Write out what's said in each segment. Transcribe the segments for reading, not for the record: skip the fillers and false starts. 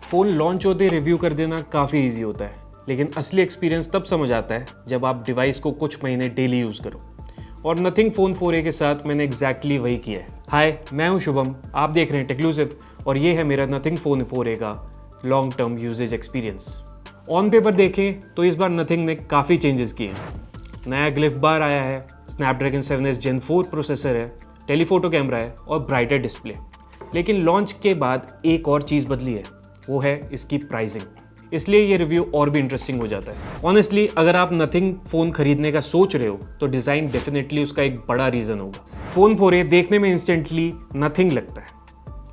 Phone launch होते ही review कर देना काफ़ी इजी होता है, लेकिन असली एक्सपीरियंस तब समझ आता है जब आप डिवाइस को कुछ महीने डेली यूज़ करो। और नथिंग फ़ोन 4a के साथ मैंने एग्जैक्टली वही किया है। हाय, मैं हूं शुभम, आप देख रहे हैं टेक्लूसिव और ये है मेरा नथिंग फ़ोन 4a का long term usage experience. On paper देखें तो इस बार नथिंग ने काफ़ी चेंजेस किए हैं। नया ग्लिफ बार आया है, स्नैपड्रैगन 7s Gen 4 प्रोसेसर है, टेलीफोटो कैमरा है और ब्राइटर डिस्प्ले। लेकिन लॉन्च के बाद एक और चीज़ बदली है, वो है इसकी प्राइसिंग। इसलिए ये रिव्यू और भी इंटरेस्टिंग हो जाता है। ऑनेस्टली अगर आप नथिंग फ़ोन खरीदने का सोच रहे हो तो डिज़ाइन डेफिनेटली उसका एक बड़ा रीज़न होगा। फ़ोन 4a देखने में इंस्टेंटली नथिंग लगता है।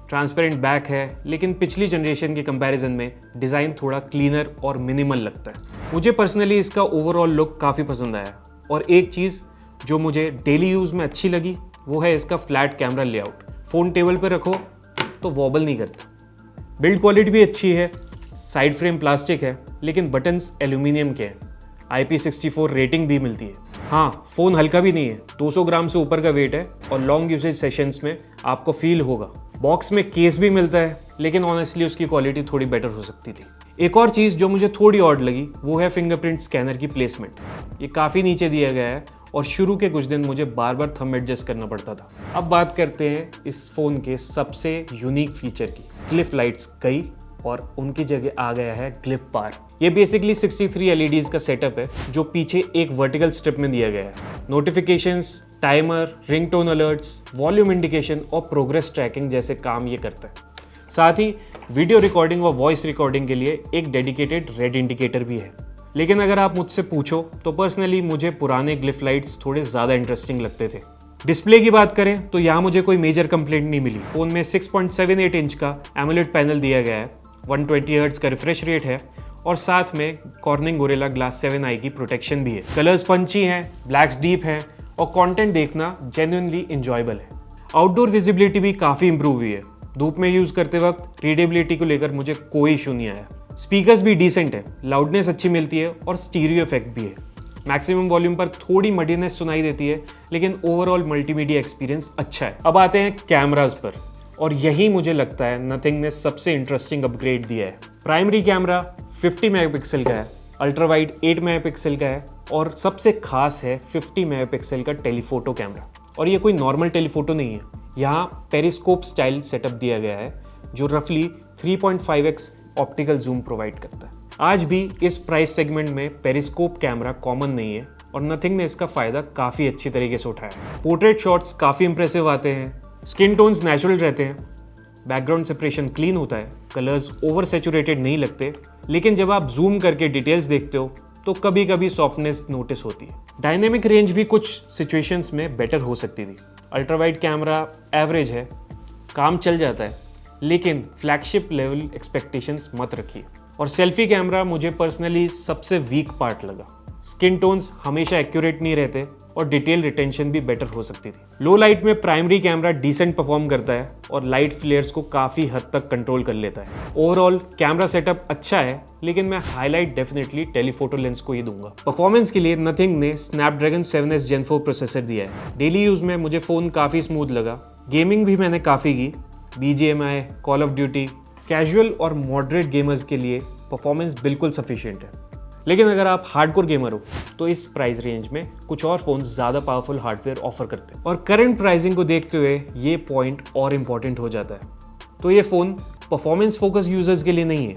ट्रांसपेरेंट बैक है, लेकिन पिछली जनरेशन के कंपैरिजन में डिज़ाइन थोड़ा क्लीनर और मिनिमल लगता है। मुझे पर्सनली इसका ओवरऑल लुक काफ़ी पसंद आया और एक चीज़ जो मुझे डेली यूज़ में अच्छी लगी वो है इसका flat camera layout. Phone table पर रखो तो वॉबल नहीं करता। बिल्ड क्वालिटी भी अच्छी है, साइड फ्रेम प्लास्टिक है लेकिन बटन्स एल्यूमिनियम के हैं। IP64 रेटिंग भी मिलती है। हाँ, फ़ोन हल्का भी नहीं है, 200 ग्राम से ऊपर का वेट है और लॉन्ग यूसेज सेशंस में आपको फील होगा। बॉक्स में केस भी मिलता है, लेकिन ऑनेस्टली उसकी क्वालिटी थोड़ी बेटर हो सकती थी। एक और चीज़ जो मुझे थोड़ी ऑड लगी वो है फिंगरप्रिंट स्कैनर की प्लेसमेंट। ये काफ़ी नीचे दिया गया है और शुरू के कुछ दिन मुझे बार बार थंब एडजस्ट करना पड़ता था। अब बात करते हैं इस फ़ोन के सबसे यूनिक फीचर की। ग्लिफ लाइट्स गई और उनकी जगह आ गया है ग्लिफ बार। ये बेसिकली 63 LEDs का सेटअप है जो पीछे एक वर्टिकल स्ट्रिप में दिया गया है। Notifications, timer, ringtone alerts, volume indication और प्रोग्रेस ट्रैकिंग जैसे काम ये करता है। साथ ही वीडियो रिकॉर्डिंग और वॉइस रिकॉर्डिंग के लिए एक डेडिकेटेड रेड इंडिकेटर भी है। लेकिन अगर आप मुझसे पूछो तो पर्सनली मुझे पुराने ग्लिफ लाइट्स थोड़े ज़्यादा इंटरेस्टिंग लगते थे। डिस्प्ले की बात करें तो यहाँ मुझे कोई मेजर कंप्लेंट नहीं मिली। फ़ोन में 6.78 इंच का एमोलेड पैनल दिया गया है, 120 हर्ट्ज का रिफ्रेश रेट है और साथ में कॉर्निंग गोरिल्ला ग्लास 7i की प्रोटेक्शन भी है। कलर्स पंची हैं, ब्लैक्स डीप हैं और कंटेंट देखना जेन्युइनली इंजॉयबल है। आउटडोर विजिबिलिटी भी काफ़ी इंप्रूव हुई है। धूप में यूज़ करते वक्त रीडेबिलिटी को लेकर मुझे कोई इशू नहीं आया। स्पीकर्स भी डिसेंट है, लाउडनेस अच्छी मिलती है और स्टीरियो इफेक्ट भी है। मैक्सिमम वॉल्यूम पर थोड़ी मडीनेस सुनाई देती है, लेकिन ओवरऑल मल्टीमीडिया एक्सपीरियंस अच्छा है। अब आते हैं कैमराज पर और यही मुझे लगता है नथिंग ने सबसे इंटरेस्टिंग अपग्रेड दिया है। प्राइमरी कैमरा 50 मेगापिक्सल का है, अल्ट्रा वाइड 8 मेगापिक्सल का है और सबसे खास है 50 मेगापिक्सल का टेलीफोटो कैमरा। और ये कोई नॉर्मल टेलीफोटो नहीं है, यहाँ पेरिस्कोप स्टाइल सेटअप दिया गया है जो रफली 3.5x ऑप्टिकल जूम प्रोवाइड करता है। आज भी इस प्राइस सेगमेंट में पेरिस्कोप कैमरा कॉमन नहीं है और नथिंग ने इसका फ़ायदा काफ़ी अच्छी तरीके से उठाया। पोर्ट्रेट शॉट्स काफ़ी इंप्रेसिव आते हैं, स्किन टोन्स नेचुरल रहते हैं, बैकग्राउंड सेपरेशन क्लीन होता है, कलर्स ओवर सैचुरेटेड नहीं लगते, लेकिन जब आप जूम करके डिटेल्स देखते हो तो कभी कभी सॉफ्टनेस नोटिस होती है। डायनेमिक रेंज भी कुछ सिचुएशंस में बेटर हो सकती थी। अल्ट्रा वाइड कैमरा एवरेज है, काम चल जाता है, लेकिन फ्लैगशिप लेवल एक्सपेक्टेशंस मत रखिए। और सेल्फी कैमरा मुझे पर्सनली सबसे वीक पार्ट लगा। स्किन टोन्स हमेशा एक्यूरेट नहीं रहते और डिटेल रिटेंशन भी बेटर हो सकती थी। लो लाइट में प्राइमरी कैमरा डिसेंट परफॉर्म करता है और लाइट फ्लेयर्स को काफ़ी हद तक कंट्रोल कर लेता है। ओवरऑल कैमरा सेटअप अच्छा है, लेकिन मैं हाईलाइट डेफिनेटली टेलीफोटो लेंस को ही दूंगा। परफॉर्मेंस के लिए नथिंग ने स्नैपड्रैगन 7s Gen 4 प्रोसेसर दिया है। डेली यूज़ में मुझे फ़ोन काफ़ी स्मूथ लगा। गेमिंग भी मैंने काफ़ी की, BGMI, call of duty. Casual और मॉडरेट गेमर्स के लिए परफॉर्मेंस बिल्कुल सफिशिएंट है, लेकिन अगर आप हार्डकोर गेमर हो तो इस प्राइस रेंज में कुछ और फ़ोन ज़्यादा पावरफुल हार्डवेयर ऑफर करते हैं और करंट प्राइसिंग को देखते हुए ये पॉइंट और इम्पॉर्टेंट हो जाता है। तो ये फ़ोन परफॉर्मेंस फोकस यूजर्स के लिए नहीं है,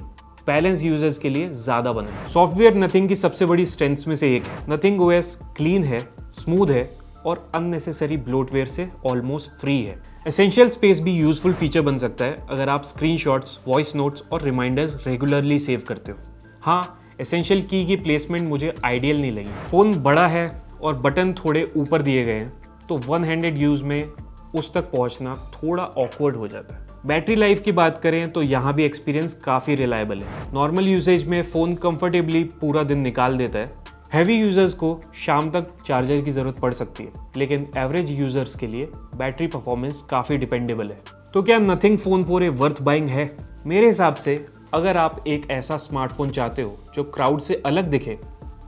बैलेंस यूजर्स के लिए ज़्यादा बना है। सॉफ्टवेयर नथिंग की सबसे बड़ी स्ट्रेंथ्स में से एक है। नथिंग OS क्लीन है, स्मूथ है और अननेसेसरी ब्लोटवेयर से ऑलमोस्ट फ्री है। एसेंशियल स्पेस भी यूजफुल फीचर बन सकता है अगर आप स्क्रीनशॉट्स, वॉइस नोट्स और रिमाइंडर्स रेगुलरली सेव करते हो। हाँ, एसेंशियल की प्लेसमेंट मुझे आइडियल नहीं लगी। फ़ोन बड़ा है और बटन थोड़े ऊपर दिए गए हैं, तो वन हैंडेड यूज़ में उस तक पहुंचना थोड़ा ऑकवर्ड हो जाता है। बैटरी लाइफ की बात करें तो यहाँ भी एक्सपीरियंस काफ़ी रिलायबल है। नॉर्मल यूसेज में फ़ोन कंफर्टेबली पूरा दिन निकाल देता है। हैवी यूज़र्स को शाम तक चार्जर की ज़रूरत पड़ सकती है, लेकिन एवरेज यूज़र्स के लिए बैटरी परफॉर्मेंस काफ़ी डिपेंडेबल है। तो क्या nothing phone 4a worth buying है? मेरे हिसाब से अगर आप एक ऐसा स्मार्टफोन चाहते हो जो क्राउड से अलग दिखे,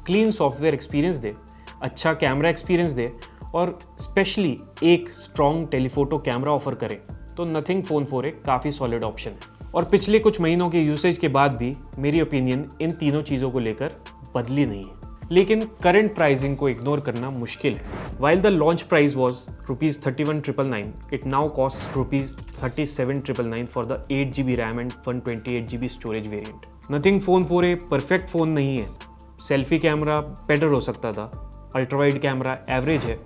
क्लीन सॉफ्टवेयर एक्सपीरियंस दे, अच्छा कैमरा एक्सपीरियंस दे और स्पेशली एक स्ट्रॉन्ग टेलीफोटो कैमरा ऑफर करे, तो नथिंग फ़ोन 4a काफ़ी सॉलिड ऑप्शन है। और पिछले कुछ महीनों के यूसेज के बाद भी मेरी ओपिनियन इन तीनों चीज़ों को लेकर बदली नहीं है। लेकिन करंट प्राइसिंग को इग्नोर करना मुश्किल है। While the launch price was ₹31,999, it now cost ₹37,999 for the 8GB RAM and 128GB storage variant. Nothing phone 4a perfect phone नहीं है। सेल्फी कैमरा बेटर हो सकता था, अल्ट्रावाइड कैमरा एवरेज है,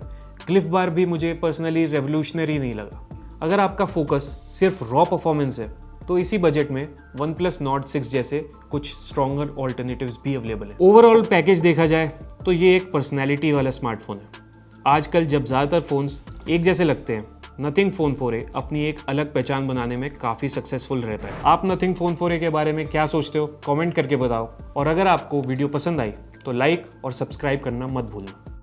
क्लिफ बार भी मुझे पर्सनली रेवोल्यूशनरी नहीं लगा। अगर आपका फोकस सिर्फ रॉ परफॉर्मेंस है तो इसी बजट में OnePlus Nord 6 जैसे कुछ स्ट्रॉन्गर ऑल्टरनेटिव्स भी अवेलेबल है। ओवरऑल पैकेज देखा जाए तो ये एक पर्सनैलिटी वाला स्मार्टफोन है। आजकल जब ज़्यादातर फ़ोन्स एक जैसे लगते हैं, नथिंग फ़ोन 4a अपनी एक अलग पहचान बनाने में काफ़ी सक्सेसफुल रहता है। आप नथिंग फ़ोन 4a के बारे में क्या सोचते हो, कमेंट करके बताओ। और अगर आपको वीडियो पसंद आई तो लाइक और सब्सक्राइब करना मत भूलना।